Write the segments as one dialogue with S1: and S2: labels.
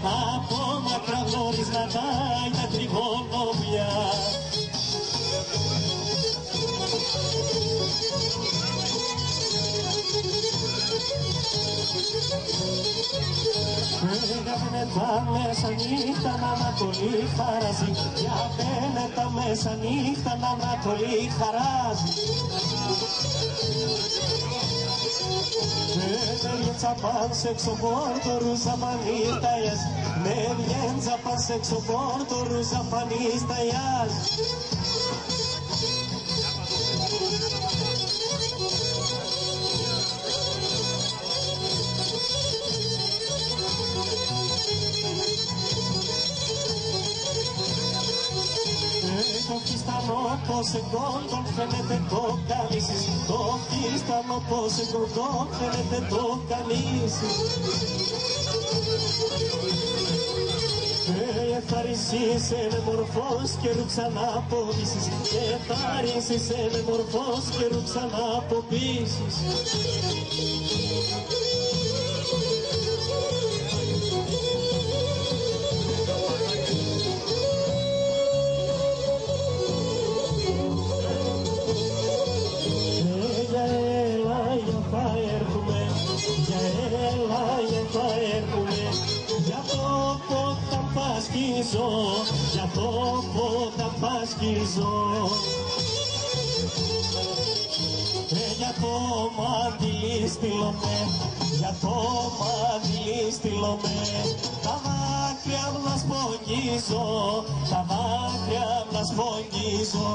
S1: Από μακρά γνωρίσματα για τριγωνομιά. Έγαβαινε τα μεσανύχτα να Ανατολή χαράζει, έγαβαινε τα μεσανύχτα να Ανατολή χαράζει. Ne vjenca pan seksoborto rusapanitajas, ne vjenca pan seksoborto rusapanitajas. Το φίστανο πως εγκόντων φαίνεται το καμίσις, το φίστανο πως εγκόντων φαίνεται το καμίσις. Ευχαριστήσεις είναι μορφός και ρούξανα αποδείσεις, ευχαριστήσεις είναι μορφός και ρούξανα αποδείσεις. Για το πότα πασκίζω, για το μαντιλί στείλομαι, για το μαντιλί στείλομαι. Τα δάκρυα μου να σπογγίζω, τα δάκρυα μου να σπογγίζω.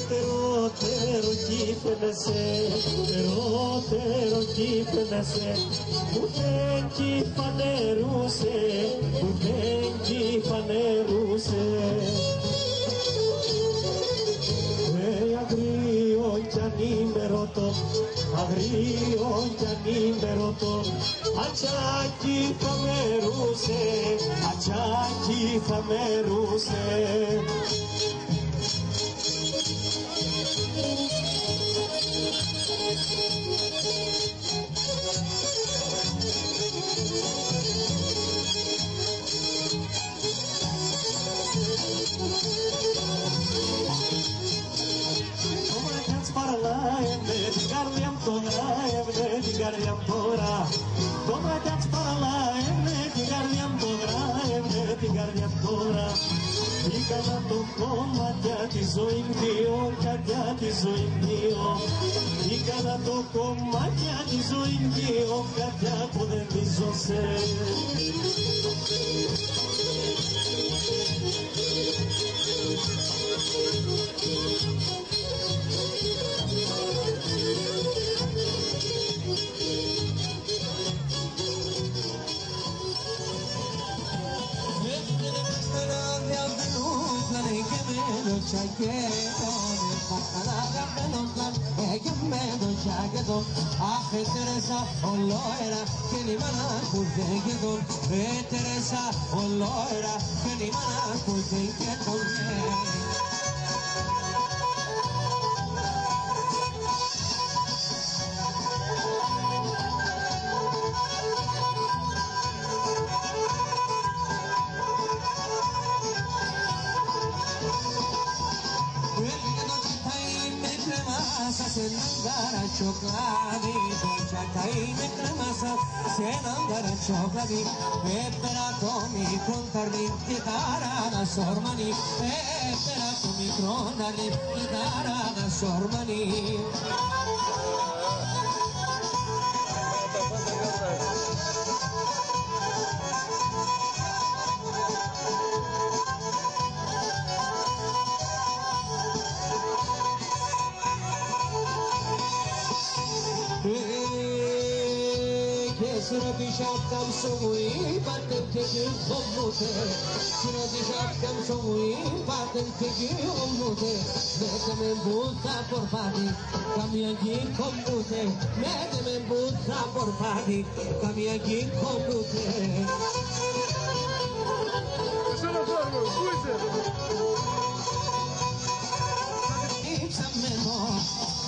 S1: Τερότερο κύπνεσαι, τερότερο κύπνεσαι, που δεν κυφανερούσε, που δεν κυφανερούσε. Αγρίο κι ανήμερωτο, αγρίο κι ανήμερωτο, ατσάκι θα μερούσε, ατσάκι θα μερούσε. Την καρδιά μου τώρα, έβγαινε την καρδιά μου τώρα. Το μάτια της παραλά, έβγαινε την καρδιά μου τώρα, έβγαινε την καρδιά μου τώρα. Έκανα το κομμάτια τη ζωή μου δύο, καρδιά τη ζωή μου δύο. Έκανα το κομμάτια τη ζωή μου δύο, καρδιά που δεν μίζωσε. Αχ, Τερέσα, ολόερα, και η μάνα που δεν γεγον. Τερέσα, ολόερα, και η μάνα που δεν γεγον. Se nangara chokladi, dolce caime cremasa, se nangara chokladi, esperato mi contarli, chitarra da sormani, esperato mi contarli, chitarra da sormani.
S2: τη σάπκα μου είπατε και γυρκόμουνε. Τη σάπκα μου είπατε και γυρκόμουνε. Μέτε με μπούτα πορπάτη, καμία γυρκόμουνε. Μέτε με μπούτα πορπάτη, καμία γυρκόμουνε.
S3: Εσένα φλόγο, πού είσαι?
S2: Ψαμμένο,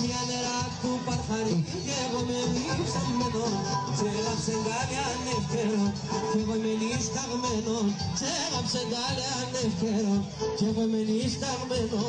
S2: μια νερά του παρθαρή κι εγώ με ψαμμένο. Τσέγαψε γκάλι ανεύκαιρο κι εγώ είμαι νησταγμένο. Τσέγαψε γκάλι ανεύκαιρο κι εγώ είμαι νησταγμένο.